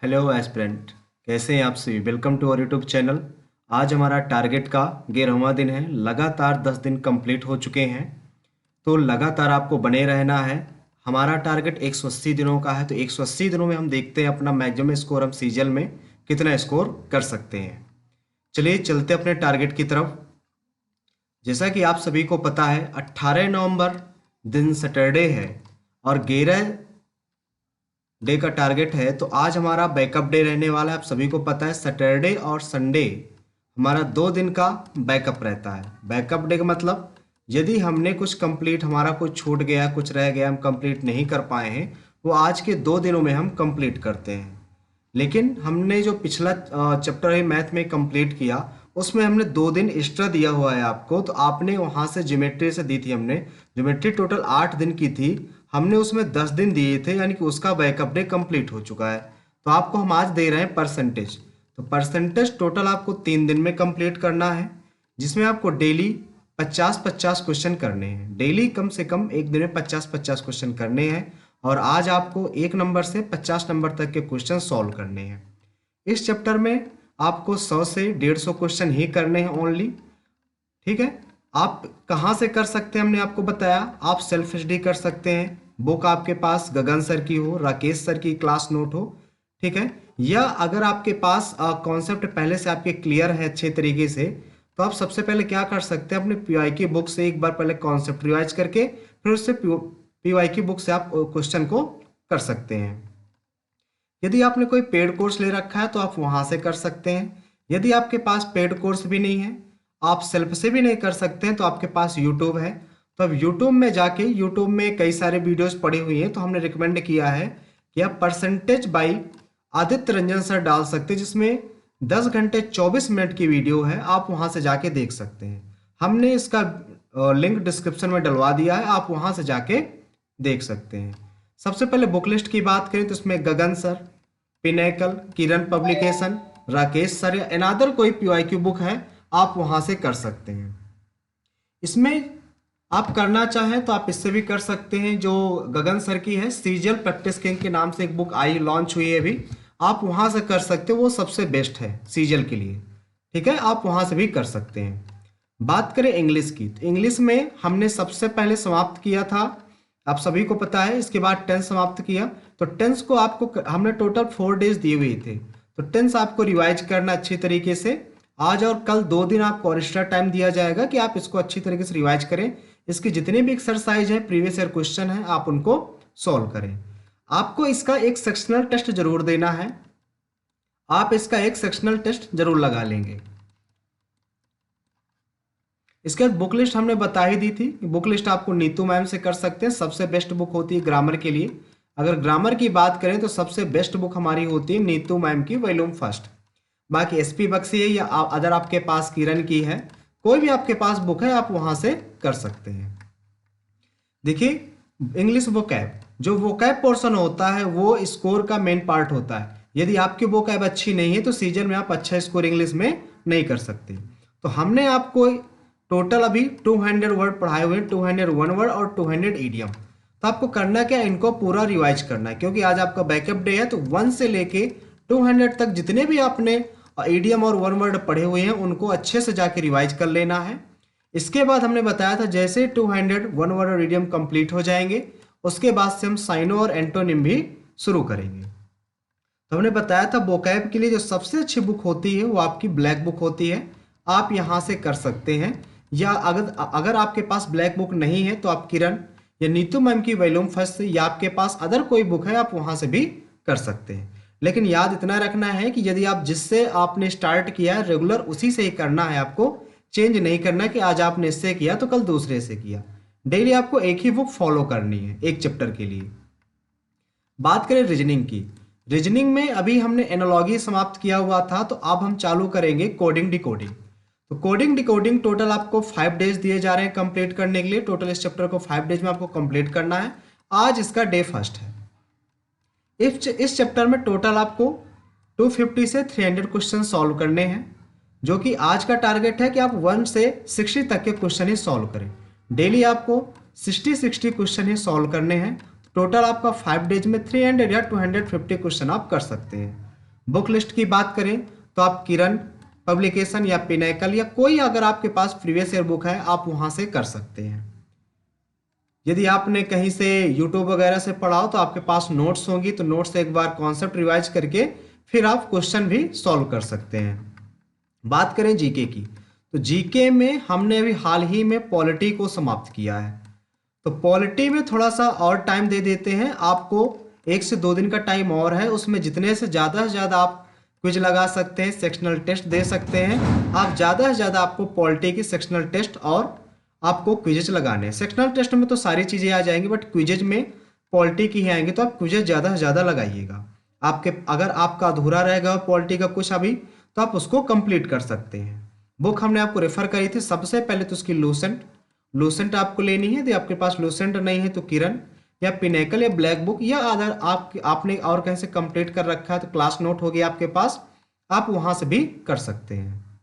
Hello aspirant, कैसे हैं आप सभी। Welcome to our YouTube channel. आज हमारा टारगेट का 11वां दिन है। लगातार 10 दिन कंप्लीट हो चुके हैं, तो लगातार आपको बने रहना है। हमारा टारगेट 180 दिनों का है, तो 180 दिनों में हम देखते हैं अपना मैक्सिमम स्कोर हम सीजल में कितना स्कोर कर सकते हैं। चलिए चलते अपने टारगेट की तरफ। जैसा कि आप सभी को पता है 18 नवंबर दिन सैटरडे है और 11 डे का टारगेट है। तो आज हमारा बैकअप डे रहने वाला है। आप सभी को पता है सैटरडे और संडे हमारा 2 दिन का बैकअप रहता है। बैकअप डे का मतलब यदि हमने कुछ कंप्लीट, हमारा कुछ छूट गया, कुछ रह गया, हम कंप्लीट नहीं कर पाए हैं, वो आज के 2 दिनों में हम कंप्लीट करते हैं। लेकिन हमने जो पिछला चैप्टर है मैथ में कंप्लीट किया, उसमें हमने 2 दिन एक्स्ट्रा दिया हुआ है आपको। तो आपने वहाँ से ज्योमेट्री से दी थी, हमने ज्योमेट्री टोटल 8 दिन की थी, हमने उसमें 10 दिन दिए थे, यानी कि उसका बैकअप डे कंप्लीट हो चुका है। तो आपको हम आज दे रहे हैं परसेंटेज। तो परसेंटेज टोटल आपको 3 दिन में कंप्लीट करना है, जिसमें आपको डेली 50-50 क्वेश्चन करने हैं। डेली कम से कम एक दिन में 50-50 क्वेश्चन करने हैं, और आज आपको 1 नंबर से 50 नंबर तक के क्वेश्चन सॉल्व करने हैं। इस चैप्टर में आपको 100 से 150 क्वेश्चन ही करने हैं ओनली। ठीक है। आप कहाँ से कर सकते हैं, हमने आपको बताया। आप सेल्फ स्टडी कर सकते हैं, बुक आपके पास गगन सर की हो, राकेश सर की क्लास नोट हो, ठीक है। या अगर आपके पास कॉन्सेप्ट पहले से आपके क्लियर है अच्छे तरीके से, तो आप सबसे पहले क्या कर सकते हैं, अपने पीवाई की बुक से एक बार पहले कॉन्सेप्ट रिवाइज करके फिर उससे पीवाई की बुक से आप क्वेश्चन को कर सकते हैं। यदि आपने कोई पेड कोर्स ले रखा है तो आप वहां से कर सकते हैं। यदि आपके पास पेड कोर्स भी नहीं है, आप सेल्फ से भी नहीं कर सकते हैं, तो आपके पास यूट्यूब है। तो अब यूट्यूब में जाके, यूट्यूब में कई सारे वीडियोस पड़ी हुई हैं, तो हमने रिकमेंड किया है कि आप percentage by Aditya Ranjan sir डाल सकते हैं, जिसमें 10 घंटे 24 मिनट की वीडियो है। आप वहां से जाके देख सकते हैं। हमने इसका लिंक डिस्क्रिप्शन में डलवा दिया है, आप वहां से जाके देख सकते हैं। सबसे पहले बुक लिस्ट की बात करें तो इसमें गगन सर, पिनेकल, किरण पब्लिकेशन, राकेश सर या अनादर कोई पीवाईक्यू बुक है, आप वहां से कर सकते हैं। इसमें आप करना चाहें तो आप इससे भी कर सकते हैं। जो गगन सर की है, सीजल प्रैक्टिस किंग के नाम से एक बुक आई, लॉन्च हुई है अभी, आप वहां से कर सकते हो, वो सबसे बेस्ट है सीजल के लिए। ठीक है, आप वहां से भी कर सकते हैं। बात करें इंग्लिश की, तो इंग्लिश में हमने सबसे पहले समाप्त किया था, आप सभी को पता है। इसके बाद टेंस समाप्त किया। तो टेंस को आपको हमने टोटल 4 डेज दिए हुए थे, तो टेंस आपको रिवाइज करना अच्छी तरीके से। आज और कल 2 दिन आपको और एक्स्ट्रा टाइम दिया जाएगा कि आप इसको अच्छी तरीके से रिवाइज करें। इसकी जितने भी एक्सरसाइज है, प्रीवियस ईयर क्वेश्चन है, आप उनको सॉल्व करें। आपको इसका एक सेक्शनल टेस्ट जरूर देना है, आप इसका एक सेक्शनल टेस्ट जरूर लगा लेंगे। इसके बाद बुक लिस्ट हमने बता ही दी थी। बुक लिस्ट आपको नीतू मैम से कर सकते हैं, सबसे बेस्ट बुक होती है ग्रामर के लिए। अगर ग्रामर की बात करें तो सबसे बेस्ट बुक हमारी होती है नीतू मैम की वॉल्यूम फर्स्ट। बाकी एसपी बख्शी है या अदर आपके पास किरण की है, कोई भी आपके पास बुक है, आप वहां से कर सकते हैं। देखिए, इंग्लिश वोकैब, जो वोकैब पोर्शन होता है वो स्कोर का मेन पार्ट होता है। यदि आपकी वोकैब अच्छी नहीं है तो सीजन में आप अच्छा स्कोर इंग्लिश में नहीं कर सकते। तो हमने आपको टोटल अभी 200 वर्ड पढ़ाए हुए हैं, 201 वर्ड और 200 ईडियम। तो आपको करना क्या है, इनको पूरा रिवाइज करना है, क्योंकि आज आपका बैकअप डे है। तो 1 से लेके 200 तक जितने भी आपने ईडियम और 1 वर्ड पढ़े हुए हैं, उनको अच्छे से जाके रिवाइज कर लेना है। इसके बाद हमने बताया था जैसे 200 1 वर्ड और ईडियम कंप्लीट हो जाएंगे, उसके बाद से हम साइनो और एंटोनिम भी शुरू करेंगे। तो हमने बताया था वोकैब के लिए जो सबसे अच्छी बुक होती है वो आपकी ब्लैक बुक होती है, आप यहाँ से कर सकते हैं। या अगर आपके पास ब्लैक बुक नहीं है तो आप किरण या नीतू मैम की वॉल्यूम फर्स्ट, या आपके पास अदर कोई बुक है, आप वहाँ से भी कर सकते हैं। लेकिन याद इतना रखना है कि यदि आप जिससे आपने स्टार्ट किया है रेगुलर उसी से ही करना है, आपको चेंज नहीं करना कि आज आपने इससे किया तो कल दूसरे से किया। डेली आपको एक ही बुक फॉलो करनी है एक चैप्टर के लिए। बात करें रीजनिंग की, रीजनिंग में अभी हमने एनालॉजी समाप्त किया हुआ था, तो अब हम चालू करेंगे कोडिंग डिकोडिंग। तो कोडिंग डिकोडिंग टोटल आपको 5 डेज दिए जा रहे हैं कंप्लीट करने के लिए। टोटल इस चैप्टर को 5 डेज में आपको कंप्लीट करना है। आज इसका डे फर्स्ट है। इस चैप्टर में टोटल आपको 250 से 300 क्वेश्चन सॉल्व करने हैं, जो कि आज का टारगेट है कि आप 1 से 60 तक के क्वेश्चन ही सॉल्व करें। डेली आपको 60 क्वेश्चन ही सॉल्व करने हैं। टोटल आपका 5 डेज में 300 या 250 क्वेश्चन आप कर सकते हैं। बुक लिस्ट की बात करें तो आप किरण पब्लिकेशन या पिनैकल या कोई अगर आपके पास प्रीवियस ईयर बुक है आप वहाँ से कर सकते हैं। यदि आपने कहीं से यूट्यूब वगैरह से पढ़ा हो तो आपके पास नोट्स होंगी, तो नोट्स से एक बार कॉन्सेप्ट रिवाइज करके फिर आप क्वेश्चन भी सॉल्व कर सकते हैं। बात करें जीके की, तो जीके में हमने अभी हाल ही में पॉलिटी को समाप्त किया है, तो पॉलिटी में थोड़ा सा और टाइम दे देते हैं आपको, 1 से 2 दिन का टाइम और है। उसमें जितने से ज़्यादा आप क्विज लगा सकते हैं, सेक्शनल टेस्ट दे सकते हैं। आप ज़्यादा से ज़्यादा आपको पॉलिटी की सेक्शनल टेस्ट और आपको क्विजेज लगाने हैं। सेक्शनल टेस्ट में तो सारी चीज़ें आ जाएंगी, बट क्विजेज में पॉलिटी की ही आएंगी, तो आप क्विजेज ज़्यादा से ज़्यादा लगाइएगा। आपके अगर आपका अधूरा रहेगा पॉलिटी का कुछ अभी, तो आप उसको कंप्लीट कर सकते हैं। बुक हमने आपको रेफर करी थी, सबसे पहले तो उसकी लूसेंट आपको लेनी है। यदि आपके पास लूसेंट नहीं है तो किरण या पिनैकल या ब्लैक बुक, या अगर आपने और कहीं से कंप्लीट कर रखा है तो क्लास नोट हो गया आपके पास, आप वहां से भी कर सकते हैं।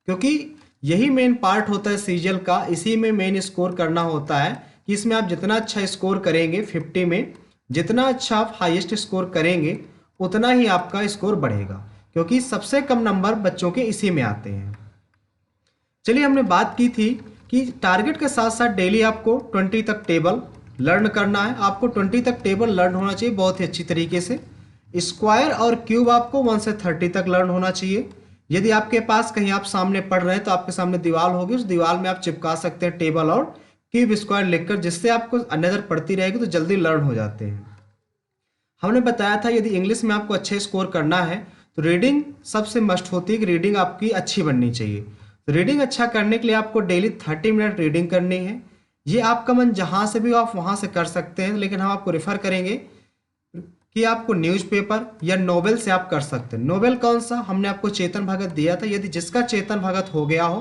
क्योंकि यही मेन पार्ट होता है सीजीएल का, इसी में मेन स्कोर करना होता है कि इसमें आप जितना अच्छा स्कोर करेंगे 50 में, जितना अच्छा आप हाईएस्ट स्कोर करेंगे उतना ही आपका स्कोर बढ़ेगा, क्योंकि सबसे कम नंबर बच्चों के इसी में आते हैं। चलिए, हमने बात की थी कि टारगेट के साथ साथ डेली आपको 20 तक टेबल लर्न करना है। आपको 20 तक टेबल लर्न होना चाहिए बहुत ही अच्छी तरीके से। स्क्वायर और क्यूब आपको 1 से 30 तक लर्न होना चाहिए। यदि आपके पास कहीं आप सामने पढ़ रहे हैं तो आपके सामने दीवार होगी, उस दीवार में आप चिपका सकते हैं टेबल और क्यूब स्क्वायर लिखकर, जिससे आपको नज़र पड़ती रहेगी तो जल्दी लर्न हो जाते हैं। हमने बताया था यदि इंग्लिश में आपको अच्छे स्कोर करना है तो रीडिंग सबसे मस्ट होती है कि रीडिंग आपकी अच्छी बननी चाहिए। तो रीडिंग अच्छा करने के लिए आपको डेली 30 मिनट रीडिंग करनी है। ये आपका मन जहाँ से भी आप वहाँ से कर सकते हैं, लेकिन हम आपको रेफर करेंगे कि आपको न्यूज़पेपर या नोवेल से आप कर सकते हैं। नोवेल कौन सा? हमने आपको चेतन भगत दिया था, यदि जिसका चेतन भगत हो गया हो,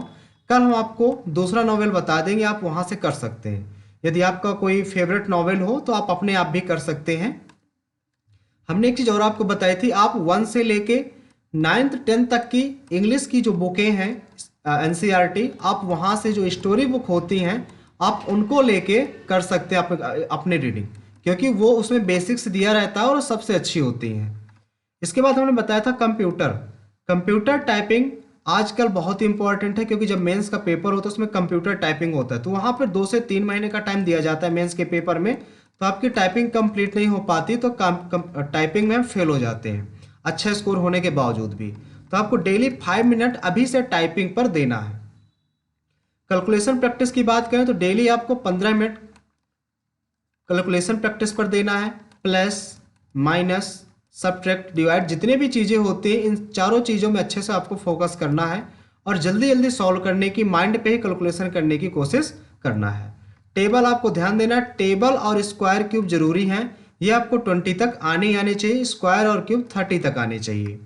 कल हम आपको दूसरा नोवेल बता देंगे, आप वहाँ से कर सकते हैं। यदि आपका कोई फेवरेट नोवेल हो तो आप अपने आप भी कर सकते हैं। हमने एक चीज़ और आपको बताई थी, आप 1 से लेके 9th 10th तक की इंग्लिश की जो बुकें हैं एनसीईआरटी, आप वहाँ से जो स्टोरी बुक होती हैं आप उनको लेके कर सकते हैं अपने रीडिंग, क्योंकि वो उसमें बेसिक्स दिया रहता है और सबसे अच्छी होती हैं। इसके बाद हमने बताया था कंप्यूटर टाइपिंग आजकल बहुत ही इंपॉर्टेंट है, क्योंकि जब मेंस का पेपर होता है उसमें कंप्यूटर टाइपिंग होता है, तो वहाँ पर 2 से 3 महीने का टाइम दिया जाता है मेंस के पेपर में। तो आपकी टाइपिंग कंप्लीट नहीं हो पाती तो टाइपिंग में फेल हो जाते हैं अच्छा स्कोर होने के बावजूद भी। तो आपको डेली 5 मिनट अभी से टाइपिंग पर देना है। कैलकुलेशन प्रैक्टिस की बात करें तो डेली आपको 15 मिनट कैलकुलेशन प्रैक्टिस पर देना है। प्लस माइनस सब्ट्रैक्ट डिवाइड जितने भी चीज़ें होती हैं, इन चारों चीज़ों में अच्छे से आपको फोकस करना है और जल्दी जल्दी सॉल्व करने की, माइंड पे ही कैलकुलेशन करने की कोशिश करना है। टेबल आपको ध्यान देना, टेबल और स्क्वायर क्यूब जरूरी हैं, ये आपको 20 तक आने ही आने चाहिए, स्क्वायर और क्यूब 30 तक आने चाहिए।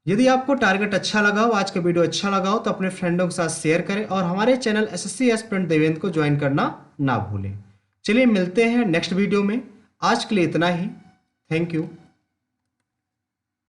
यदि आपको टारगेट अच्छा लगा हो, आज का वीडियो अच्छा लगा हो, तो अपने फ्रेंडों के साथ शेयर करें और हमारे चैनल एसएससी एस्पिरेंट देवेंद्र को ज्वाइन करना ना भूलें। चलिए मिलते हैं नेक्स्ट वीडियो में, आज के लिए इतना ही। Thank you.